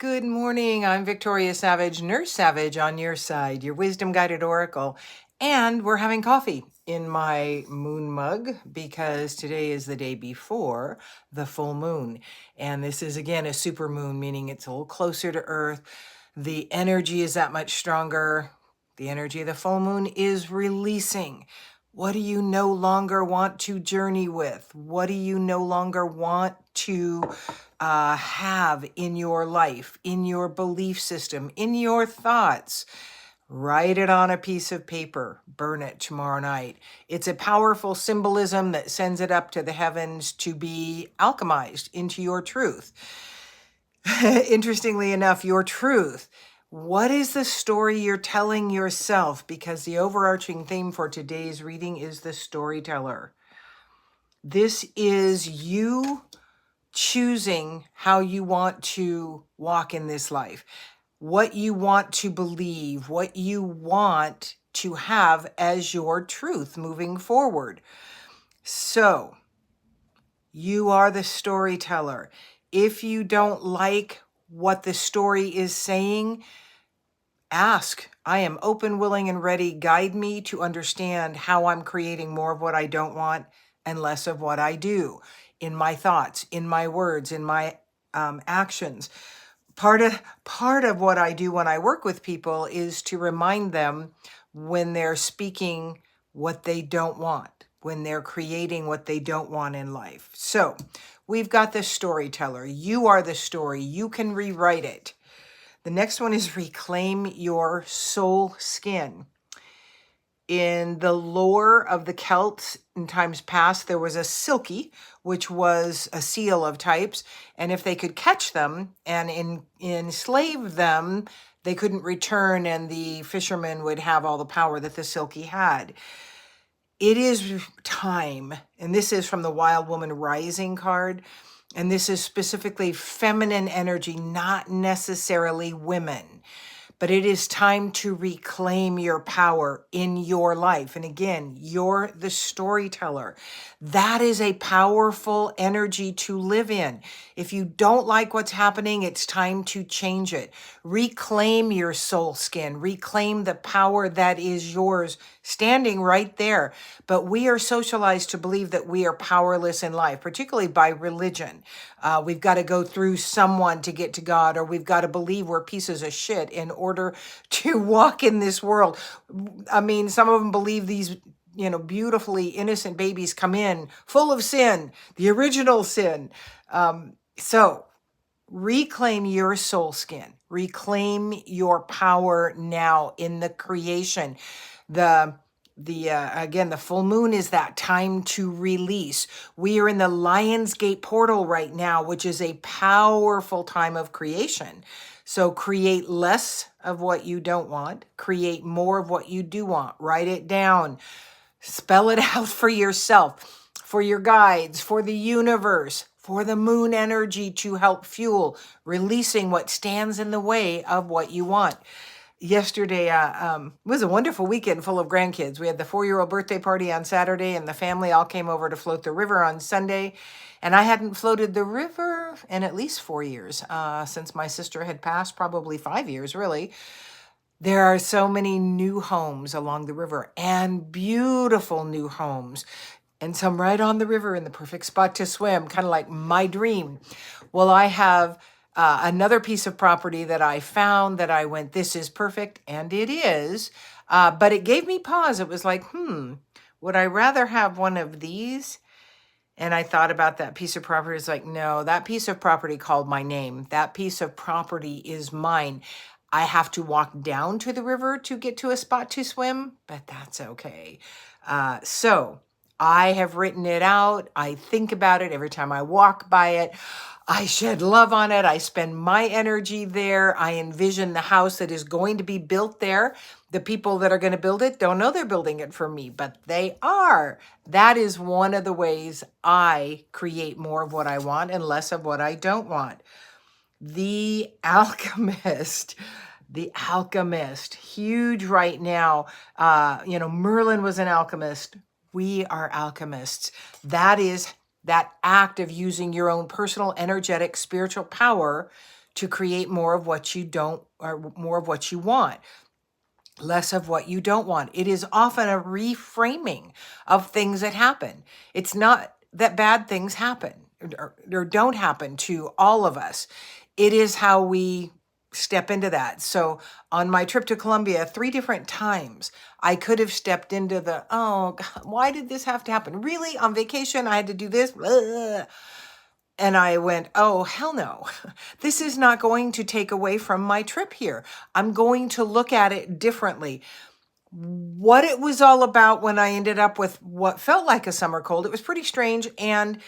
Good morning. I'm Victoria Savage, Nurse Savage on your side, your wisdom guided oracle. And we're having coffee in my moon mug because today is the day before the full moon. And this is again a super moon, meaning it's a little closer to Earth. The energy is that much stronger. The energy of the full moon is releasing. What do you no longer want to journey with? What do you no longer want to have in your life, in your belief system, in your thoughts? Write it on a piece of paper, burn it tomorrow night. It's a powerful symbolism that sends it up to the heavens to be alchemized into your truth. Interestingly enough, your truth. What is the story you're telling yourself? Because the overarching theme for today's reading is the storyteller. This is you choosing how you want to walk in this life, what you want to believe, what you want to have as your truth moving forward. So, you are the storyteller. If you don't like what the story is saying, ask. I am open, willing, and ready. Guide me to understand how I'm creating more of what I don't want and less of what I do in my thoughts, in my words, in my actions. Part of what I do when I work with people is to remind them when they're speaking what they don't want, when they're creating what they don't want in life. So we've got the storyteller. You are the story. You can rewrite it. The next one is reclaim your soul skin. In the lore of the Celts in times past, there was a silky, which was a seal of types. And if they could catch them and enslave them, they couldn't return, and the fishermen would have all the power that the silky had. It is time, and this is from the Wild Woman Rising card, and this is specifically feminine energy, not necessarily women. But it is time to reclaim your power in your life. And again, you're the storyteller. That is a powerful energy to live in. If you don't like what's happening, it's time to change it. Reclaim your soul skin. Reclaim the power that is yours, standing right there. But we are socialized to believe that we are powerless in life, particularly by religion. We've got to go through someone to get to God, or we've got to believe we're pieces of shit in order to walk in this world. I mean, some of them believe these, beautifully innocent babies come in full of sin, the original sin. So reclaim your soul skin, reclaim your power now in the creation. Again, the full moon is that time to release. We are in the Lion's Gate portal right now, which is a powerful time of creation. So create less of what you don't want, create more of what you do want. Write it down, spell it out for yourself, for your guides, for the universe, for the moon energy to help fuel releasing what stands in the way of what you want. Yesterday was a wonderful weekend full of grandkids. We had the 4-year-old birthday party on Saturday, and the family all came over to float the river on Sunday. And I hadn't floated the river in at least 4 years, since my sister had passed, probably 5 years, really. There are so many new homes along the river, and beautiful new homes, and some right on the river in the perfect spot to swim, kind of like my dream. Well, I have another piece of property that I found that I went, this is perfect, and it is. But it gave me pause. It was like, would I rather have one of these? And I thought about that piece of property. It's like, no, that piece of property called my name. That piece of property is mine. I have to walk down to the river to get to a spot to swim, but that's okay. So I have written it out. I think about it every time I walk by it. I shed love on it. I spend my energy there. I envision the house that is going to be built there. The people that are going to build it don't know they're building it for me, but they are. That is one of the ways I create more of what I want and less of what I don't want. The Alchemist. The Alchemist, huge right now. Merlin was an alchemist. We are alchemists. That is that act of using your own personal, energetic, spiritual power to create more of what you don't, or more of what you want, less of what you don't want. It is often a reframing of things that happen. It's not that bad things happen or don't happen to all of us. It is how we step into that. So on my trip to Colombia, 3 different times, I could have stepped into the, oh, God, why did this have to happen? Really? On vacation, I had to do this? Blah. And I went, oh, hell no. This is not going to take away from my trip here. I'm going to look at it differently. What it was all about when I ended up with what felt like a summer cold, it was pretty strange. And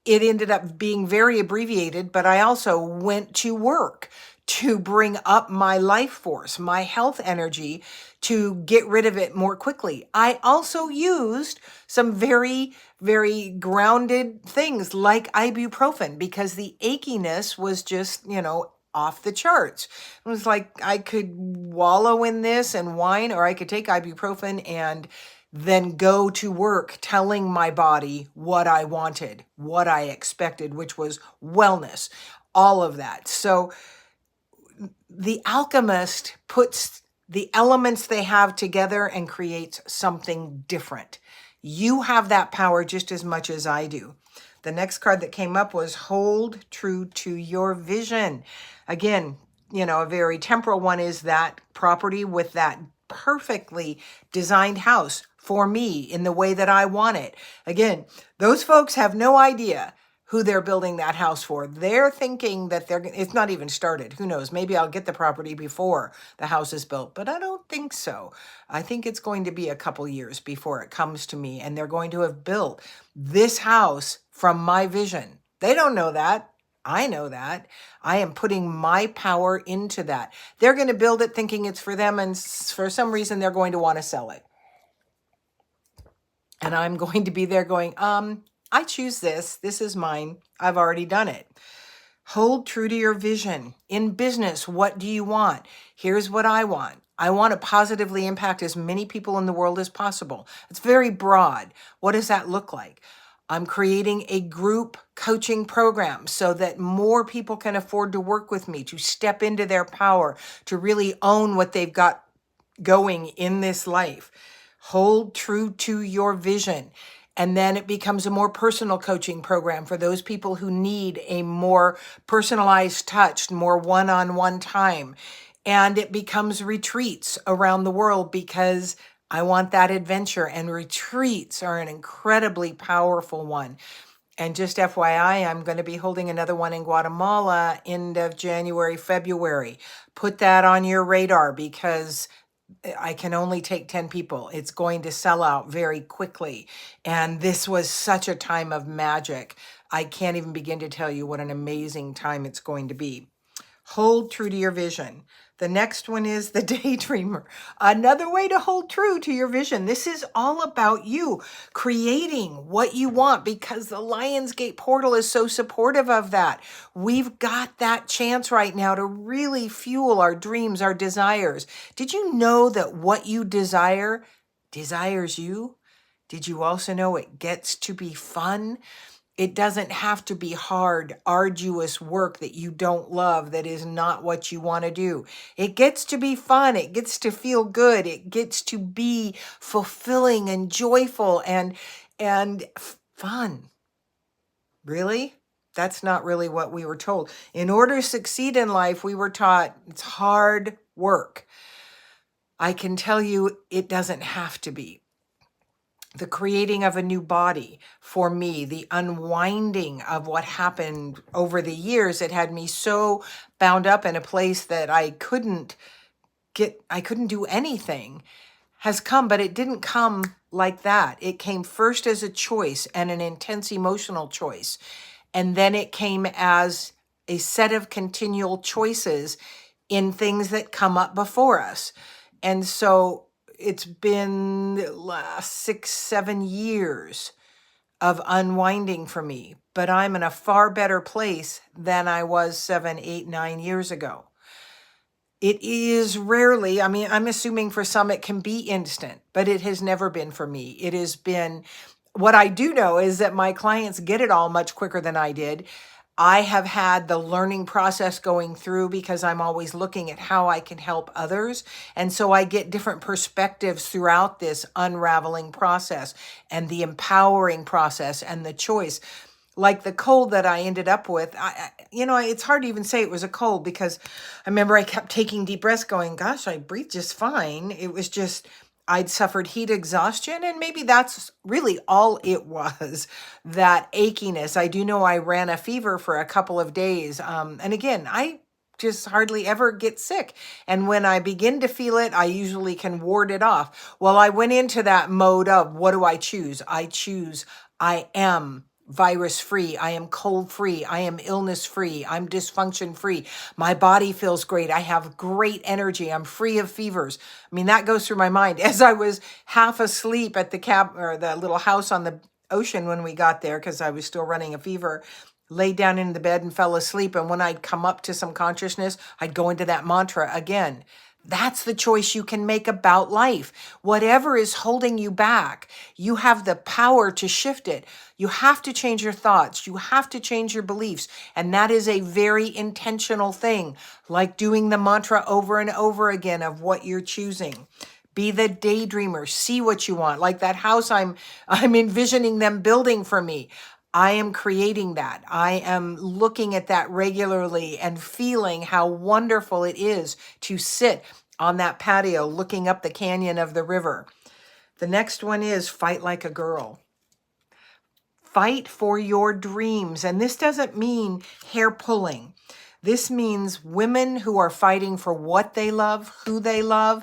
it ended up being very abbreviated, but I also went to work to bring up my life force, my health energy, to get rid of it more quickly. I also used some very, very grounded things like ibuprofen because the achiness was just, off the charts. It was like I could wallow in this and whine, or I could take ibuprofen and then go to work telling my body what I wanted, what I expected, which was wellness, all of that. So the alchemist puts the elements they have together and creates something different. You have that power just as much as I do. The next card that came up was hold true to your vision. Again, a very temporal one is that property with that perfectly designed house for me in the way that I want it. Again, those folks have no idea who they're building that house for. They're thinking that it's not even started. Who knows? Maybe I'll get the property before the house is built, but I don't think so. I think it's going to be a couple years before it comes to me, and they're going to have built this house from my vision. They don't know that. I know that. I am putting my power into that. They're going to build it thinking it's for them, and for some reason they're going to want to sell it. And I'm going to be there going, I choose this. This is mine. I've already done it. Hold true to your vision. In business, what do you want? Here's what I want. I want to positively impact as many people in the world as possible. It's very broad. What does that look like? I'm creating a group coaching program so that more people can afford to work with me, to step into their power, to really own what they've got going in this life. Hold true to your vision. And then it becomes a more personal coaching program for those people who need a more personalized touch, more one-on-one time. And it becomes retreats around the world because I want that adventure. And retreats are an incredibly powerful one. And just FYI, I'm going to be holding another one in Guatemala end of January, February. Put that on your radar because I can only take 10 people. It's going to sell out very quickly. And this was such a time of magic. I can't even begin to tell you what an amazing time it's going to be. Hold true to your vision. The next one is the daydreamer. Another way to hold true to your vision. This is all about you creating what you want because the Lionsgate portal is so supportive of that. We've got that chance right now to really fuel our dreams, our desires. Did you know that what you desire desires you? Did you also know it gets to be fun? It doesn't have to be hard, arduous work that you don't love, that is not what you want to do. It gets to be fun. It gets to feel good. It gets to be fulfilling and joyful and fun. Really? That's not really what we were told. In order to succeed in life, we were taught it's hard work. I can tell you it doesn't have to be. The creating of a new body for me, the unwinding of what happened over the years that had me so bound up in a place that I couldn't do anything has come, but it didn't come like that. It came first as a choice and an intense emotional choice. And then it came as a set of continual choices in things that come up before us. And so it's been the last 6, 7 years of unwinding for me, but I'm in a far better place than I was 7, 8, 9 years ago. It is rarely, I'm assuming for some it can be instant, but it has never been for me. It has been, what I do know is that my clients get it all much quicker than I did. I have had the learning process going through because I'm always looking at how I can help others. And so I get different perspectives throughout this unraveling process and the empowering process and the choice. Like the cold that I ended up with, it's hard to even say it was a cold because I remember I kept taking deep breaths going, gosh, I breathe just fine. It was just, I'd suffered heat exhaustion, and maybe that's really all it was, that achiness. I do know I ran a fever for a couple of days. And again, I just hardly ever get sick. And when I begin to feel it, I usually can ward it off. Well, I went into that mode of, what do I choose? I choose, I am virus free. I am cold free. I am illness free. I'm dysfunction free. My body feels great. I have great energy. I'm free of fevers. I mean, that goes through my mind as I was half asleep at the cab or the little house on the ocean when we got there, because I was still running a fever. Laid down in the bed and fell asleep. And when I'd come up to some consciousness, I'd go into that mantra again. That's the choice you can make about life. Whatever is holding you back, you have the power to shift it. You have to change your thoughts. You have to change your beliefs. And that is a very intentional thing, like doing the mantra over and over again of what you're choosing. Be the daydreamer. See what you want. Like that house I'm envisioning them building for me. I am creating that. I am looking at that regularly and feeling how wonderful it is to sit on that patio looking up the canyon of the river. The next one is fight like a girl. Fight for your dreams. And this doesn't mean hair pulling. This means women who are fighting for what they love, who they love,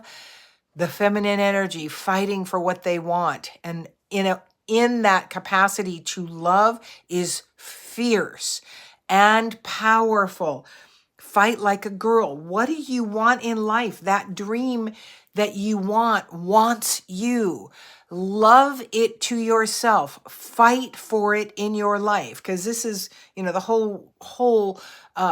the feminine energy, fighting for what they want. And in that capacity to love is fierce and powerful. Fight like a girl. What do you want in life? That dream that you want wants you. Love it to yourself. Fight for it in your life, because this is, the whole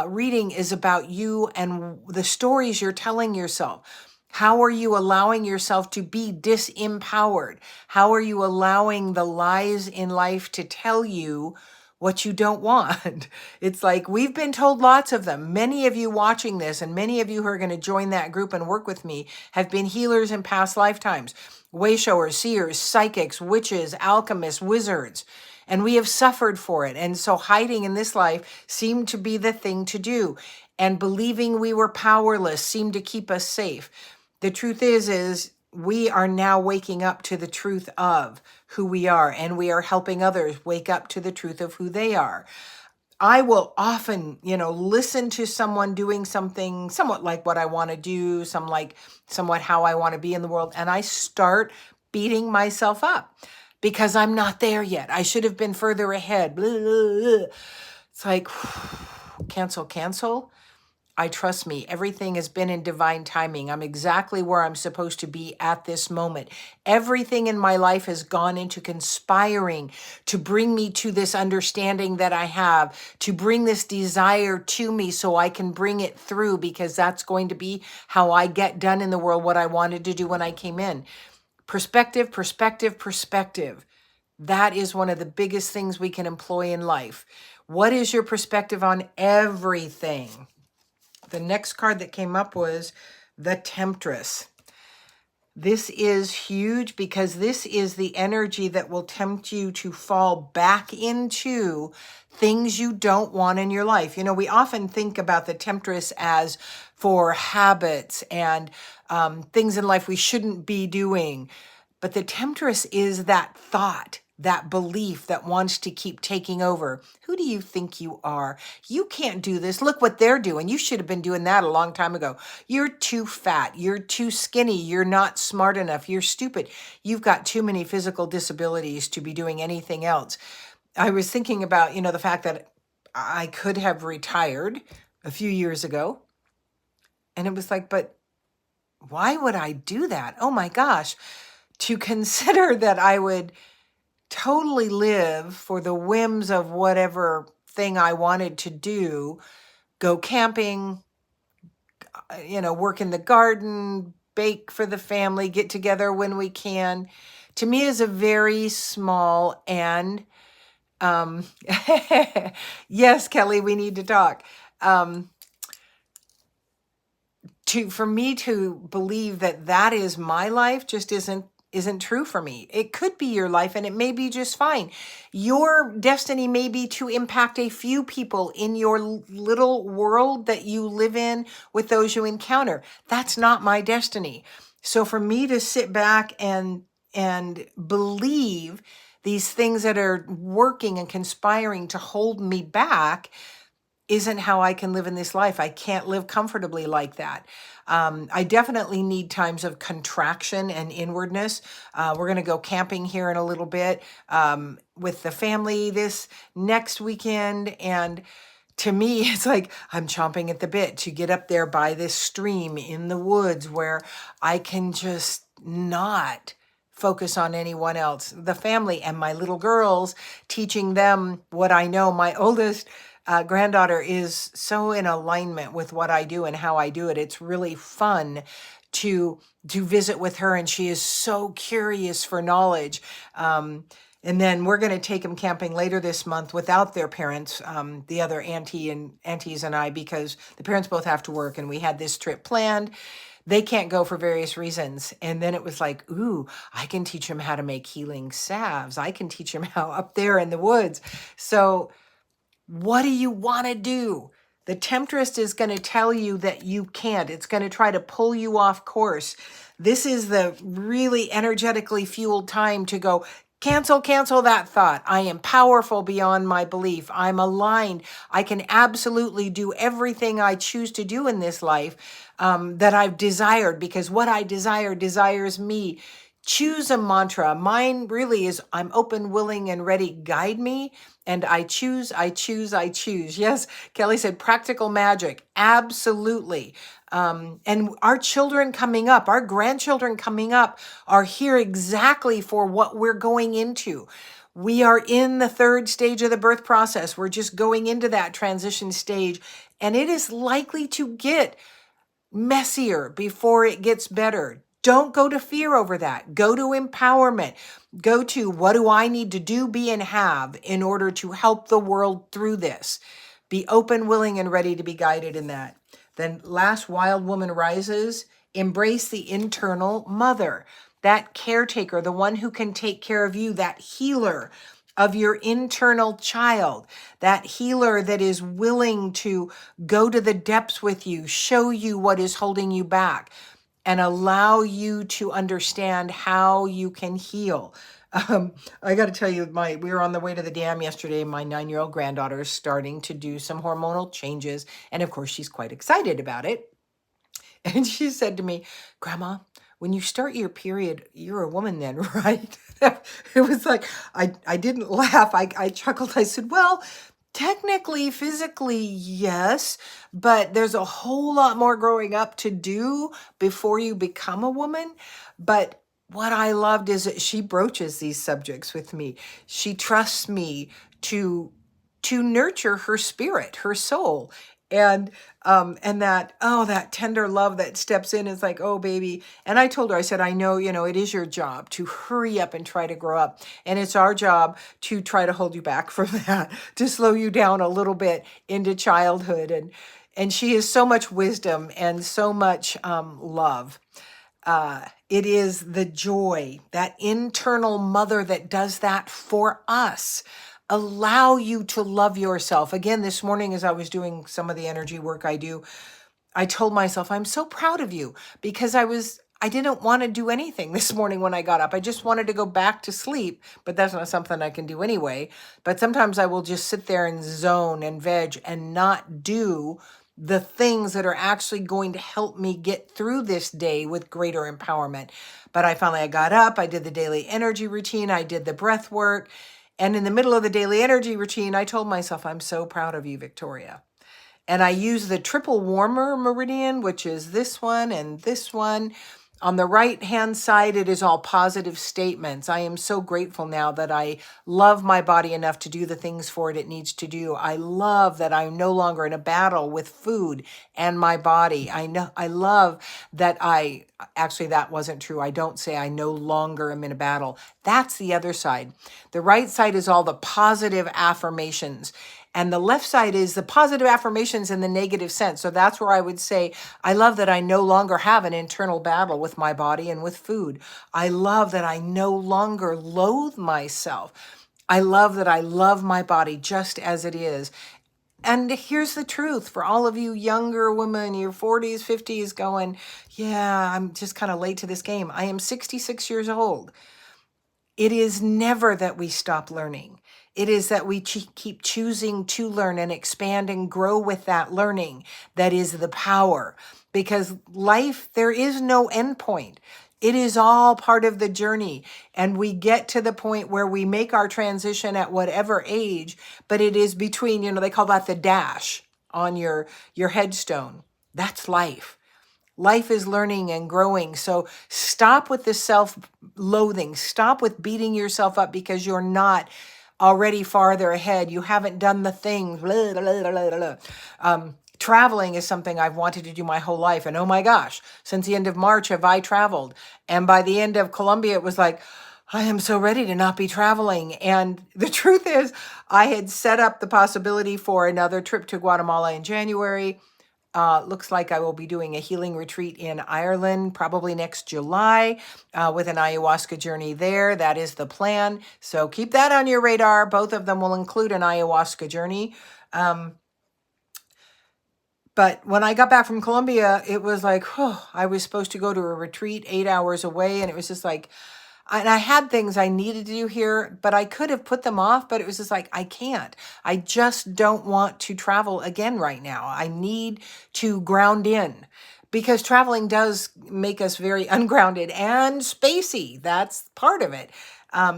reading is about you and the stories you're telling yourself. How are you allowing yourself to be disempowered? How are you allowing the lies in life to tell you what you don't want? It's like we've been told lots of them. Many of you watching this and many of you who are going to join that group and work with me have been healers in past lifetimes. Wayshowers, seers, psychics, witches, alchemists, wizards. And we have suffered for it. And so hiding in this life seemed to be the thing to do. And believing we were powerless seemed to keep us safe. The truth is we are now waking up to the truth of who we are, and we are helping others wake up to the truth of who they are. I will often, listen to someone doing something somewhat like what I want to do, somewhat how I want to be in the world, and I start beating myself up because I'm not there yet. I should have been further ahead. Blah, blah, blah. It's like, cancel. I trust me. Everything has been in divine timing. I'm exactly where I'm supposed to be at this moment. Everything in my life has gone into conspiring to bring me to this understanding that I have, to bring this desire to me so I can bring it through, because that's going to be how I get done in the world what I wanted to do when I came in. Perspective. That is one of the biggest things we can employ in life. What is your perspective on everything? The next card that came up was the Temptress. This is huge because this is the energy that will tempt you to fall back into things you don't want in your life. We often think about the Temptress as for habits and things in life we shouldn't be doing. But the Temptress is that thought, that belief that wants to keep taking over. Who do you think you are? You can't do this. Look what they're doing. You should have been doing that a long time ago. You're too fat. You're too skinny. You're not smart enough. You're stupid. You've got too many physical disabilities to be doing anything else. I was thinking about, the fact that I could have retired a few years ago. And it was like, but why would I do that? Oh my gosh. To consider that I would totally live for the whims of whatever thing I wanted to do, go camping, work in the garden, bake for the family, get together when we can, to me is a very small and Um, yes, Kelly, we need to talk. Um, for me to believe that that is my life just isn't true for me. It could be your life and it may be just fine. Your destiny may be to impact a few people in your little world that you live in with those you encounter. That's not my destiny. So for me to sit back and believe these things that are working and conspiring to hold me back isn't how I can live in this life. I can't live comfortably like that. I definitely need times of contraction and inwardness. We're going to go camping here in a little bit with the family this next weekend. And to me, it's like I'm chomping at the bit to get up there by this stream in the woods where I can just not focus on anyone else, the family and my little girls, teaching them what I know. My oldest granddaughter is so in alignment with what I do and how I do it. It's really fun to visit with her, and she is so curious for knowledge. And then we're going to take them camping later this month without their parents, the other aunties and I, because the parents both have to work, and we had this trip planned. They can't go for various reasons. And then it was like, ooh, I can teach them how to make healing salves. I can teach them how up there in the woods. So what do you want to do? The temptress is going to tell you that you can't. It's going to try to pull you off course. This is the really energetically fueled time to go, cancel that thought. I am powerful beyond my belief. I'm aligned. I can absolutely do everything I choose to do in this life that I've desired, because what I desire desires me. Choose a mantra. Mine really is, I'm open, willing, and ready. Guide me. And I choose, I choose, I choose. Yes, Kelly said practical magic. Absolutely. And our children coming up, our grandchildren coming up are here exactly for what we're going into. We are in the third stage of the birth process. We're just going into that transition stage, and it is likely to get messier before it gets better. Don't go to fear over that. Go to empowerment. Go to, what do I need to do, be, and have in order to help the world through this? Be open, willing, and ready to be guided in that. Then last, Wild Woman Rises. Embrace the internal mother, that caretaker, the one who can take care of you, that healer of your internal child, that healer that is willing to go to the depths with you, show you what is holding you back, and allow you to understand how you can heal. I got to tell you, we were on the way to the dam yesterday. My 9-year-old granddaughter is starting to do some hormonal changes. And of course, she's quite excited about it. And she said to me, Grandma, when you start your period, you're a woman then, right? It was like, I didn't laugh. I chuckled. I said, well, technically, physically, yes, but there's a whole lot more growing up to do before you become a woman. But what I loved is that she broaches these subjects with me. She trusts me to nurture her spirit, her soul. And that, oh, that tender love that steps in is like, oh, baby. And I told her, I said, I know, it is your job to hurry up and try to grow up. And it's our job to try to hold you back from that, to slow you down a little bit into childhood. And she has so much wisdom and so much love. It is the joy, that internal mother that does that for us. Allow you to love yourself. Again, this morning, as I was doing some of the energy work I do, I told myself, I'm so proud of you, because I didn't want to do anything this morning when I got up. I just wanted to go back to sleep, but that's not something I can do anyway. But sometimes I will just sit there and zone and veg and not do the things that are actually going to help me get through this day with greater empowerment. But I got up, I did the daily energy routine, I did the breath work. And in the middle of the daily energy routine, I told myself, I'm so proud of you, Victoria. And I use the triple warmer meridian, which is this one and this one. On the right hand side, it is all positive statements. I am so grateful now that I love my body enough to do the things for it needs to do. I love that I'm no longer in a battle with food and my body. I love that actually, that wasn't true. I don't say I no longer am in a battle. That's the other side. The right side is all the positive affirmations. And the left side is the positive affirmations in the negative sense. So that's where I would say, I love that I no longer have an internal battle with my body and with food. I love that I no longer loathe myself. I love that I love my body just as it is. And here's the truth for all of you younger women, your 40s, 50s, going, yeah, I'm just kind of late to this game. I am 66 years old. It is never that we stop learning. It is that we keep choosing to learn and expand and grow with that learning. That is the power. Because life, there is no end point. It is all part of the journey. And we get to the point where we make our transition at whatever age, but it is between, they call that the dash on your headstone. That's life. Life is learning and growing. So stop with the self-loathing. Stop with beating yourself up because you're not already farther ahead. You haven't done the things. Blah, blah, blah, blah, blah. Traveling is something I've wanted to do my whole life. And oh my gosh, since the end of March have I traveled. And by the end of Colombia, it was like, I am so ready to not be traveling. And the truth is, I had set up the possibility for another trip to Guatemala in January. Looks like I will be doing a healing retreat in Ireland, probably next July, with an ayahuasca journey there. That is the plan. So keep that on your radar. Both of them will include an ayahuasca journey. But when I got back from Colombia, it was like, I was supposed to go to a retreat 8 hours away. And it was just like, and I had things I needed to do here, but I could have put them off, but it was just like, I can't. I just don't want to travel again right now. I need to ground in because traveling does make us very ungrounded and spacey. That's part of it.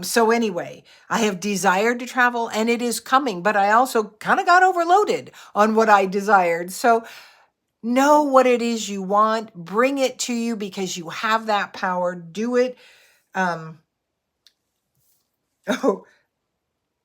So anyway, I have desired to travel and it is coming, but I also kind of got overloaded on what I desired. So know what it is you want, bring it to you because you have that power. Do it. Oh,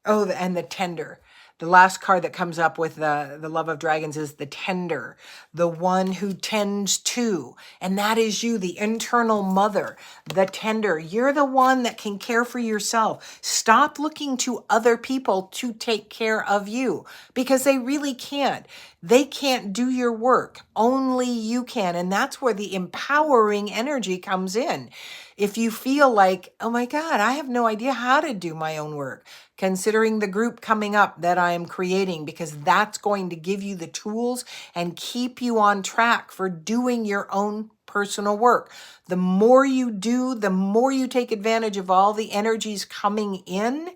and the tender. The last card that comes up with the love of dragons is the tender, the one who tends to, and that is you, the internal mother, the tender. You're the one that can care for yourself. Stop looking to other people to take care of you because they really can't. They can't do your work. Only you can. And that's where the empowering energy comes in. If you feel like, oh my God, I have no idea how to do my own work, considering the group coming up that I am creating, because that's going to give you the tools and keep you on track for doing your own personal work. The more you do, the more you take advantage of all the energies coming in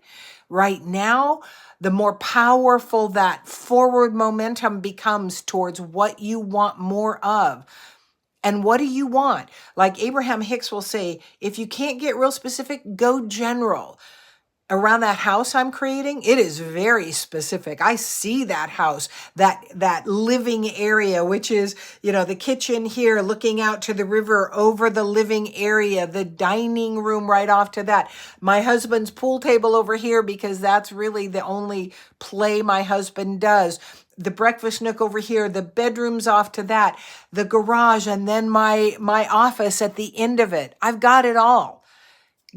right now, the more powerful that forward momentum becomes towards what you want more of. And what do you want? Like Abraham Hicks will say, if you can't get real specific, go general. Around that house I'm creating, it is very specific. I see that house, that living area, which is, the kitchen here looking out to the river over the living area, the dining room right off to that. My husband's pool table over here because that's really the only play my husband does. The breakfast nook over here, the bedrooms off to that, the garage, and then my office at the end of it. I've got it all.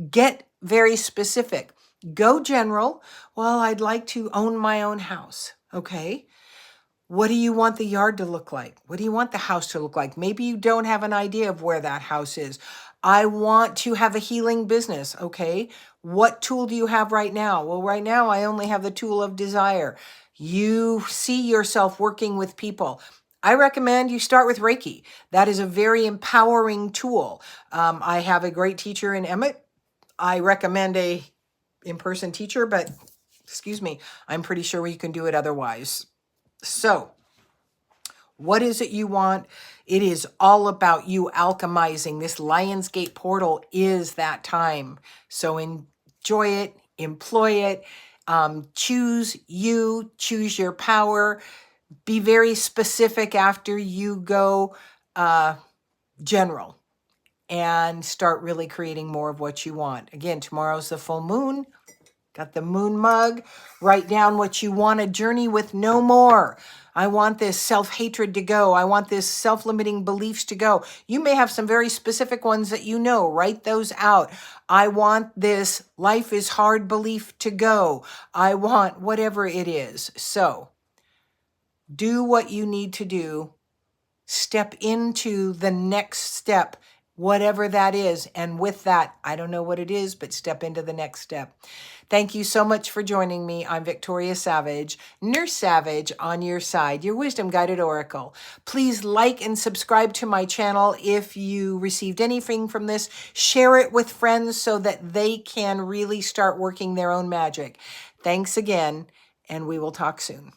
Get very specific. Go general. Well, I'd like to own my own house. Okay. What do you want the yard to look like? What do you want the house to look like? Maybe you don't have an idea of where that house is. I want to have a healing business. Okay. What tool do you have right now? Well, right now I only have the tool of desire. You see yourself working with people. I recommend you start with Reiki. That is a very empowering tool. I have a great teacher in Emmett. I recommend a in-person teacher, but excuse me, I'm pretty sure you can do it otherwise. So what is it you want? It is all about you alchemizing. This Lionsgate portal is that time. So enjoy it, employ it, choose you, choose your power, be very specific after you go general. and start really creating more of what you want. Again, tomorrow's the full moon. Got the moon mug. Write down what you want to journey with no more. I want this self-hatred to go. I want this self-limiting beliefs to go. You may have some very specific ones that you know. Write those out. I want this life is hard belief to go. I want whatever it is. So do what you need to do. Step into the next step, whatever that is. And with that, I don't know what it is, but step into the next step. Thank you so much for joining me. I'm Victoria Savage, Nurse Savage on your side, your wisdom guided oracle. Please like and subscribe to my channel. If you received anything from this, share it with friends so that they can really start working their own magic. Thanks again, and we will talk soon.